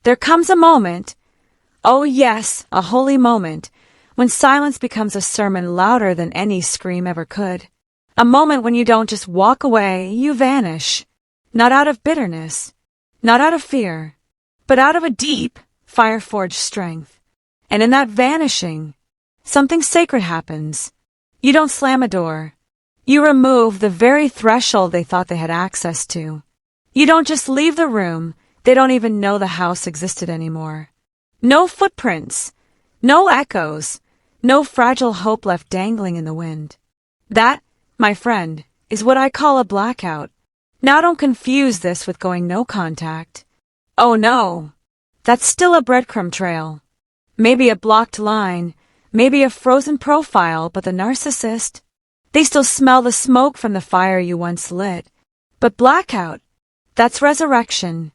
There comes a moment, oh yes, a holy moment, when silence becomes a sermon louder than any scream ever could. A moment when you don't just walk away, you vanish. Not out of bitterness, not out of fear, but out of a deep, fire-forged strength. And in that vanishing, something sacred happens. You don't slam a door. You remove the very threshold they thought they had access to. You don't just leave the room, they don't even know the house existed anymore. No footprints, no echoes, no fragile hope left dangling in the wind. That, my friend, is what I call a blackout. Now don't confuse this with going no contact. Oh no, that's still a breadcrumb trail. Maybe a blocked line, maybe a frozen profile, but the narcissist, they still smell the smoke from the fire you once lit. But blackout, that's resurrection.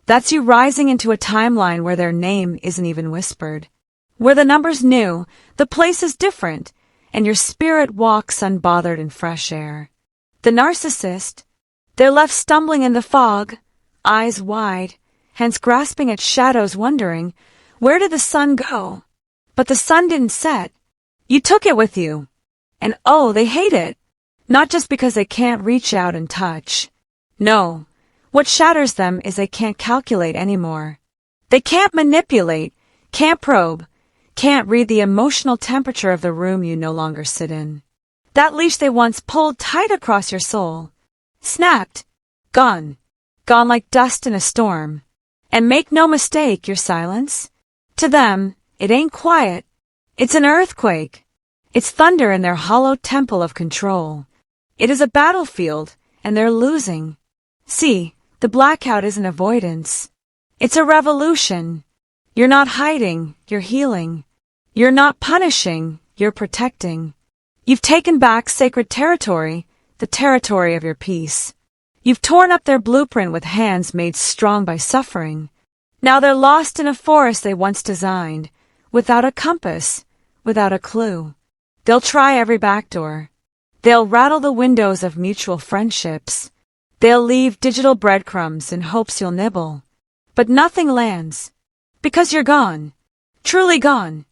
That's you rising into a timeline where their name isn't even whispered. Where the number's new, the place is different, and your spirit walks unbothered in fresh air. The narcissist, they're left stumbling in the fog, eyes wide, hands grasping at shadows wondering, where did the sun go? But the sun didn't set. You took it with you. And oh, they hate it. Not just because they can't reach out and touch. No. What shatters them is they can't calculate anymore. They can't manipulate, can't probe, can't read the emotional temperature of the room you no longer sit in. That leash they once pulled tight across your soul. Snapped. Gone. Gone like dust in a storm. And make no mistake, your silence. To them, it ain't quiet. It's an earthquake. It's thunder in their hollow temple of control. It is a battlefield, and they're losing. See, the blackout isn't avoidance. It's a revolution. You're not hiding, you're healing. You're not punishing, you're protecting. You've taken back sacred territory, the territory of your peace. You've torn up their blueprint with hands made strong by suffering. Now they're lost in a forest they once designed, without a compass, without a clue. They'll try every back door. They'll rattle the windows of mutual friendships. They'll leave digital breadcrumbs in hopes you'll nibble. But nothing lands. Because you're gone. Truly gone.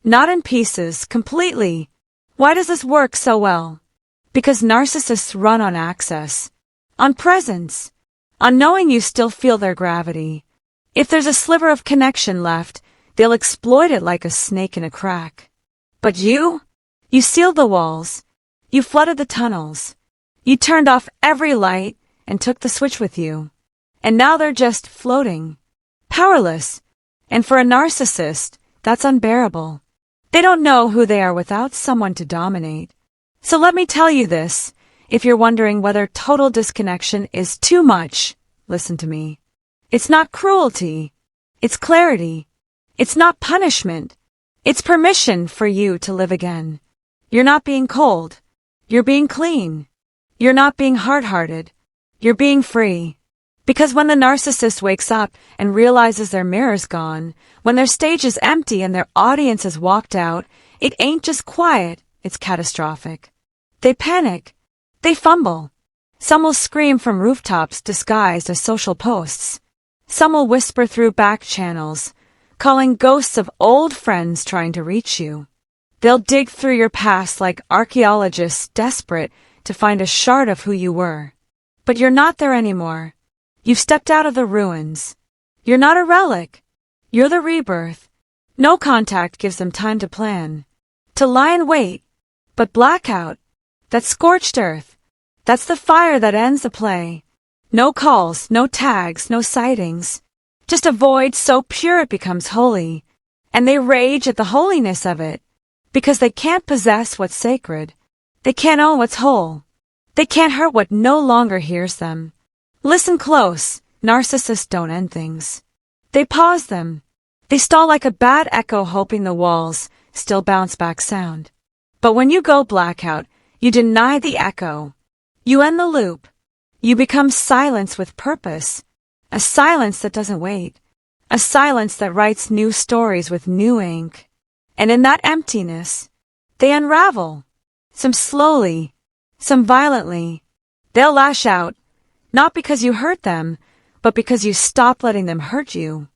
Not in pieces, completely. Why does this work so well? Because narcissists run on access. On presence. On knowing you still feel their gravity. If there's a sliver of connection left, they'll exploit it like a snake in a crack. But you? You sealed the walls. You flooded the tunnels. You turned off every light and took the switch with you. And now they're just floating. Powerless. And for a narcissist, that's unbearable. They don't know who they are without someone to dominate. So let me tell you this, if you're wondering whether total disconnection is too much, listen to me. It's not cruelty. It's clarity. It's not punishment. It's permission for you to live again. You're not being cold. You're being clean. You're not being hard-hearted. You're being free. Because when the narcissist wakes up and realizes their mirror's gone, when their stage is empty and their audience has walked out, it ain't just quiet, it's catastrophic. They panic. They fumble. Some will scream from rooftops disguised as social posts. Some will whisper through back channels, calling ghosts of old friends trying to reach you. They'll dig through your past like archaeologists desperate to find a shard of who you were. But you're not there anymore. You've stepped out of the ruins. You're not a relic. You're the rebirth. No contact gives them time to plan. To lie in wait. But blackout, that scorched earth, that's the fire that ends the play. No calls, no tags, no sightings. Just a void so pure it becomes holy. And they rage at the holiness of it. Because they can't possess what's sacred. They can't own what's whole. They can't hurt what no longer hears them. Listen close, narcissists don't end things. They pause them. They stall like a bad echo hoping the walls still bounce back sound. But when you go blackout, you deny the echo. You end the loop. You become silence with purpose. A silence that doesn't wait. A silence that writes new stories with new ink. And in that emptiness, they unravel. Some slowly, some violently. They'll lash out, not because you hurt them, but because you stop letting them hurt you.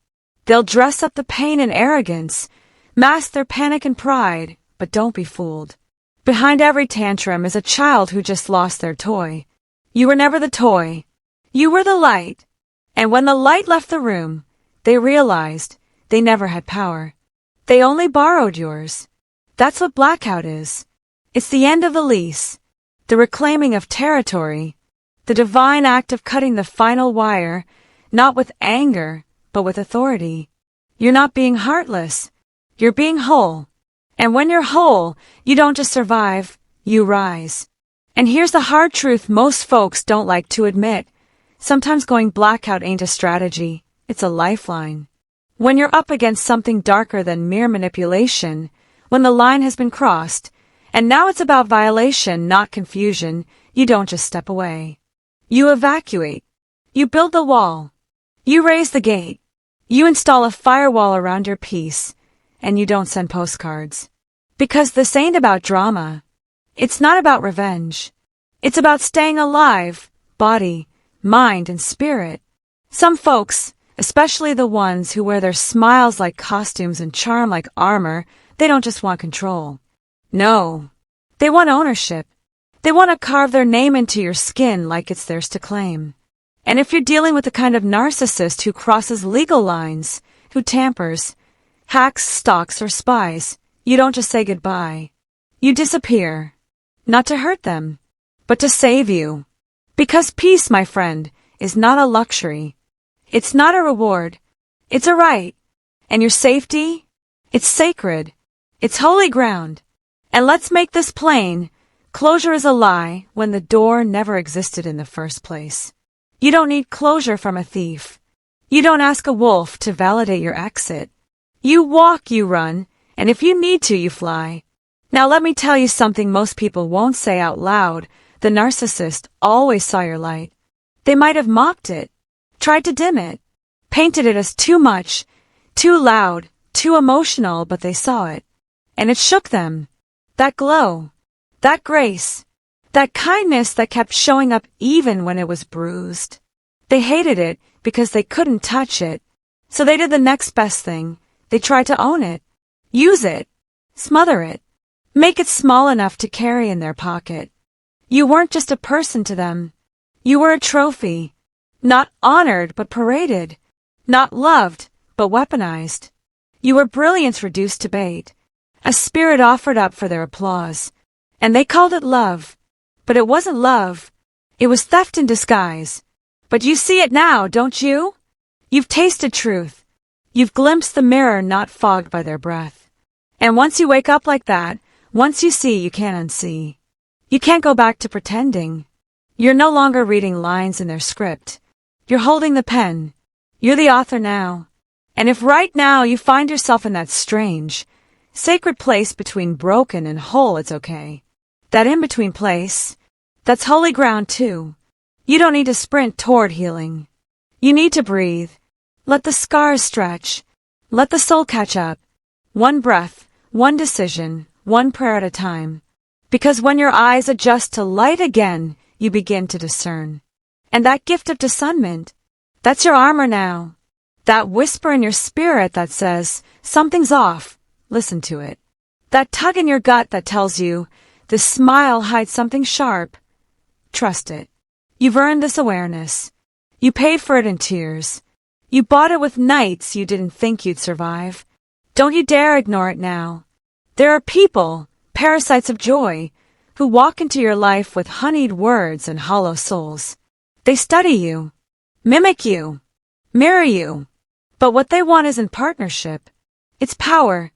They'll dress up the pain and arrogance, mask their panic and pride, but don't be fooled. Behind every tantrum is a child who just lost their toy. You were never the toy. You were the light. And when the light left the room, they realized they never had power. They only borrowed yours. That's what Blackout is. It's the end of the lease, the reclaiming of territory, the divine act of cutting the final wire, not with anger, but with authority. You're not being heartless. You're being whole. And when you're whole, you don't just survive, you rise. And here's the hard truth most folks don't like to admit. Sometimes going blackout ain't a strategy, it's a lifeline. When you're up against something darker than mere manipulation, when the line has been crossed, and now it's about violation, not confusion, you don't just step away. You evacuate. You build the wall. You raise the gate. You install a firewall around your peace, and you don't send postcards. Because this ain't about drama. It's not about revenge. It's about staying alive, body, mind, and spirit. Some folks, especially the ones who wear their smiles like costumes and charm like armor, they don't just want control. No. They want ownership. They want to carve their name into your skin like it's theirs to claim. And if you're dealing with the kind of narcissist who crosses legal lines, who tampers, hacks, stalks, or spies, you don't just say goodbye. You disappear. Not to hurt them, but to save you. Because peace, my friend, is not a luxury. It's not a reward. It's a right. And your safety? It's sacred. It's holy ground. And let's make this plain. Closure is a lie when the door never existed in the first place. You don't need closure from a thief. You don't ask a wolf to validate your exit. You walk, you run, and if you need to, you fly. Now let me tell you something most people won't say out loud. The narcissist always saw your light. They might have mocked it, tried to dim it, painted it as too much, too loud, too emotional, but they saw it. And it shook them. That glow, that grace, that kindness that kept showing up even when it was bruised. They hated it because they couldn't touch it. So they did the next best thing. They tried to own it, use it, smother it, make it small enough to carry in their pocket. You weren't just a person to them. You were a trophy, not honored but paraded, not loved but weaponized. You were brilliance reduced to bait, a spirit offered up for their applause. And they called it love. But it wasn't love. It was theft in disguise. But you see it now, don't you? You've tasted truth. You've glimpsed the mirror not fogged by their breath. And once you wake up like that, once you see, you can't unsee. You can't go back to pretending. You're no longer reading lines in their script. You're holding the pen. You're the author now. And if right now you find yourself in that strange, sacred place between broken and whole, it's okay. That in-between place, that's holy ground too. You don't need to sprint toward healing. You need to breathe. Let the scars stretch. Let the soul catch up. One breath, one decision, one prayer at a time. Because when your eyes adjust to light again, you begin to discern. And that gift of discernment, that's your armor now. That whisper in your spirit that says, something's off, listen to it. That tug in your gut that tells you, this smile hides something sharp. Trust it. You've earned this awareness. You paid for it in tears. You bought it with nights you didn't think you'd survive. Don't you dare ignore it now. There are people, parasites of joy, who walk into your life with honeyed words and hollow souls. They study you, mimic you, mirror you. But what they want isn't partnership. It's power.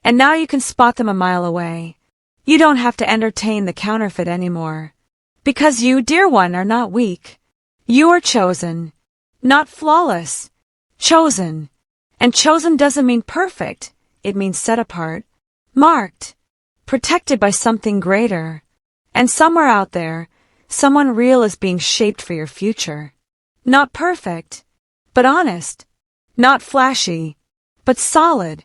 And now you can spot them a mile away. You don't have to entertain the counterfeit anymore. Because you, dear one, are not weak. You are chosen. Not flawless. Chosen. And chosen doesn't mean perfect. It means set apart. Marked. Protected by something greater. And somewhere out there, someone real is being shaped for your future. Not perfect, but honest. Not flashy, but solid.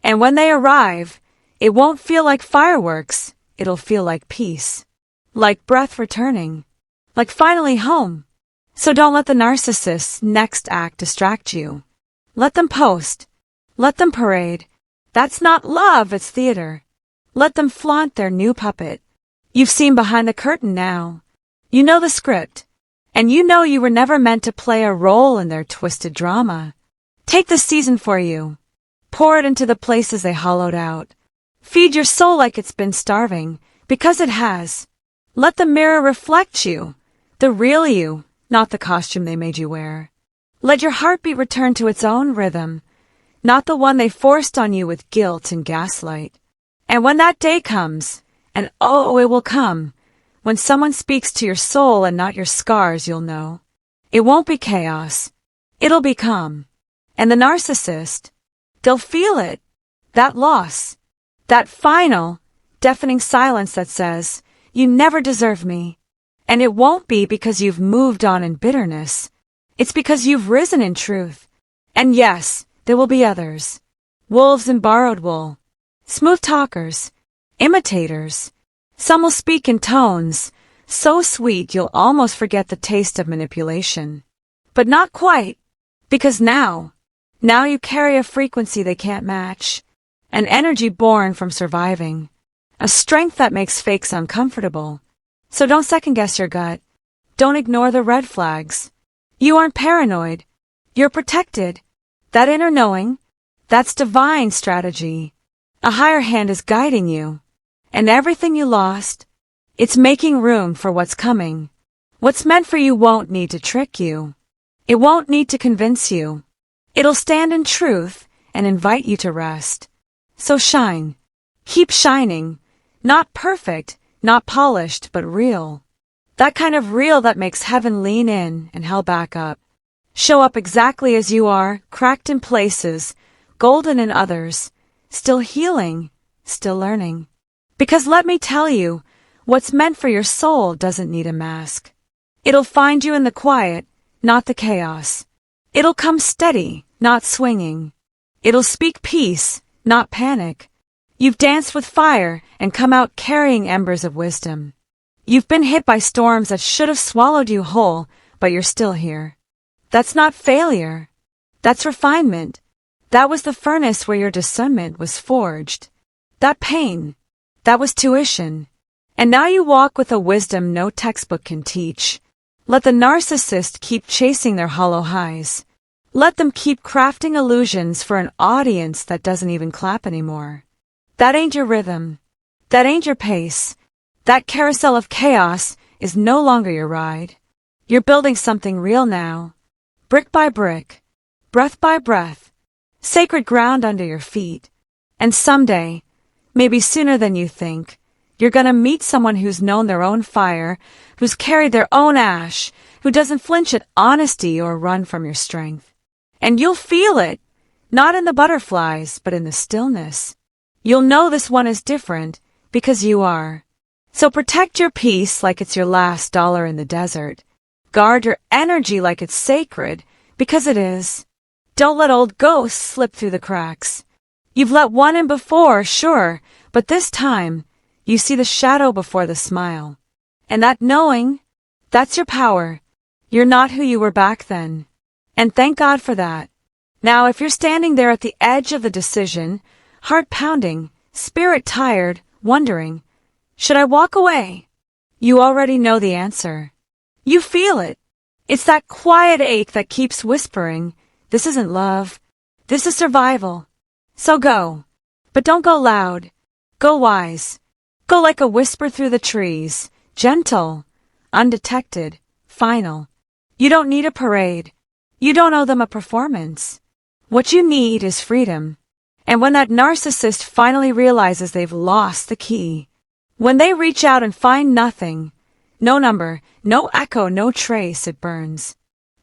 And when they arrive, it won't feel like fireworks. It'll feel like peace. Like breath returning. Like finally home. So don't let the narcissist's next act distract you. Let them post. Let them parade. That's not love, it's theater. Let them flaunt their new puppet. You've seen behind the curtain now. You know the script. And you know you were never meant to play a role in their twisted drama. Take the season for you. Pour it into the places they hollowed out. Feed your soul like it's been starving, because it has. Let the mirror reflect you, the real you, not the costume they made you wear. Let your heartbeat return to its own rhythm, not the one they forced on you with guilt and gaslight. And when that day comes, and oh, it will come, when someone speaks to your soul and not your scars, you'll know. It won't be chaos. It'll be calm. And the narcissist, they'll feel it. That loss. That final, deafening silence that says, you never deserve me. And it won't be because you've moved on in bitterness. It's because you've risen in truth. And yes, there will be others. Wolves in borrowed wool. Smooth talkers. Imitators. Some will speak in tones so sweet you'll almost forget the taste of manipulation. But not quite. Because now you carry a frequency they can't match. An energy born from surviving. A strength that makes fakes uncomfortable. So don't second-guess your gut. Don't ignore the red flags. You aren't paranoid. You're protected. That inner knowing, that's divine strategy. A higher hand is guiding you. And everything you lost, it's making room for what's coming. What's meant for you won't need to trick you. It won't need to convince you. It'll stand in truth and invite you to rest. So shine. Keep shining. Not perfect, not polished, but real. That kind of real that makes heaven lean in and hell back up. Show up exactly as you are, cracked in places, golden in others, still healing, still learning. Because let me tell you, what's meant for your soul doesn't need a mask. It'll find you in the quiet, not the chaos. It'll come steady, not swinging. It'll speak peace, not panic. You've danced with fire and come out carrying embers of wisdom. You've been hit by storms that should have swallowed you whole, but you're still here. That's not failure. That's refinement. That was the furnace where your discernment was forged. That pain, that was tuition. And now you walk with a wisdom no textbook can teach. Let the narcissist keep chasing their hollow highs. Let them keep crafting illusions for an audience that doesn't even clap anymore. That ain't your rhythm. That ain't your pace. That carousel of chaos is no longer your ride. You're building something real now. Brick by brick. Breath by breath. Sacred ground under your feet. And someday, maybe sooner than you think, you're gonna meet someone who's known their own fire, who's carried their own ash, who doesn't flinch at honesty or run from your strength. And you'll feel it, not in the butterflies, but in the stillness. You'll know this one is different, because you are. So protect your peace like it's your last dollar in the desert. Guard your energy like it's sacred, because it is. Don't let old ghosts slip through the cracks. You've let one in before, sure, but this time, you see the shadow before the smile. And that knowing, that's your power. You're not who you were back then. And thank God for that. Now, if you're standing there at the edge of the decision, heart pounding, spirit tired, wondering, should I walk away? You already know the answer. You feel it. It's that quiet ache that keeps whispering, this isn't love. This is survival. So go. But don't go loud. Go wise. Go like a whisper through the trees, gentle, undetected, final. You don't need a parade. You don't owe them a performance. What you need is freedom. And when that narcissist finally realizes they've lost the key, when they reach out and find nothing, no number, no echo, no trace, it burns.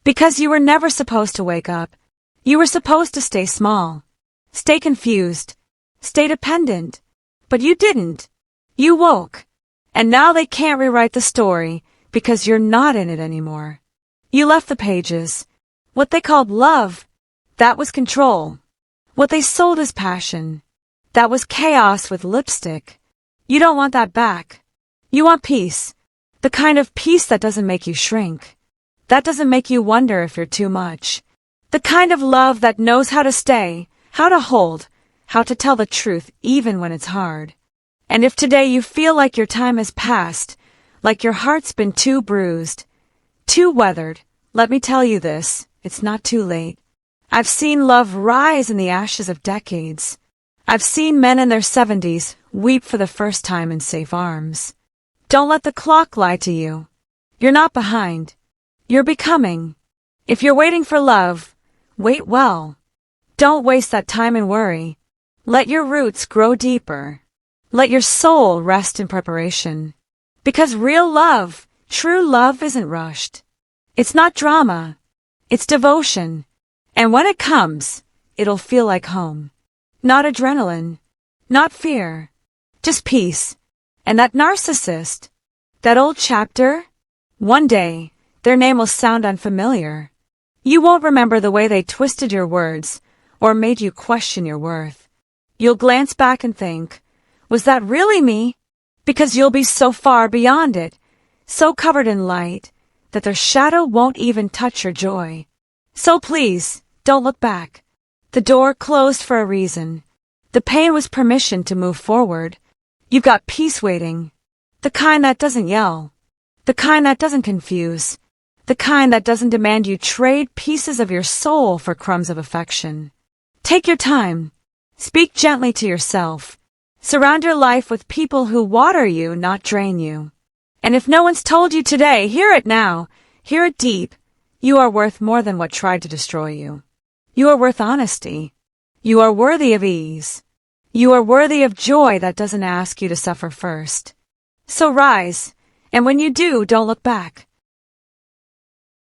Because you were never supposed to wake up. You were supposed to stay small, stay confused, stay dependent. But you didn't. You woke. And now they can't rewrite the story because you're not in it anymore. You left the pages. What they called love, that was control. What they sold as passion, that was chaos with lipstick. You don't want that back. You want peace. The kind of peace that doesn't make you shrink. That doesn't make you wonder if you're too much. The kind of love that knows how to stay, how to hold, how to tell the truth even when it's hard. And if today you feel like your time has passed, like your heart's been too bruised, too weathered, let me tell you this, it's not too late. I've seen love rise in the ashes of decades. I've seen men in their 70s weep for the first time in safe arms. Don't let the clock lie to you. You're not behind. You're becoming. If you're waiting for love, wait well. Don't waste that time in worry. Let your roots grow deeper. Let your soul rest in preparation. Because real love, true love isn't rushed. It's not drama. It's devotion. And when it comes, it'll feel like home. Not adrenaline. Not fear. Just peace. And that narcissist, that old chapter, one day, their name will sound unfamiliar. You won't remember the way they twisted your words or made you question your worth. You'll glance back and think, was that really me? Because you'll be so far beyond it, so covered in light, that their shadow won't even touch your joy. So please, don't look back. The door closed for a reason. The pain was permission to move forward. You've got peace waiting. The kind that doesn't yell. The kind that doesn't confuse. The kind that doesn't demand you trade pieces of your soul for crumbs of affection. Take your time. Speak gently to yourself. Surround your life with people who water you, not drain you. And if no one's told you today, hear it now. Hear it deep. You are worth more than what tried to destroy you. You are worth honesty. You are worthy of ease. You are worthy of joy that doesn't ask you to suffer first. So rise, and when you do, don't look back.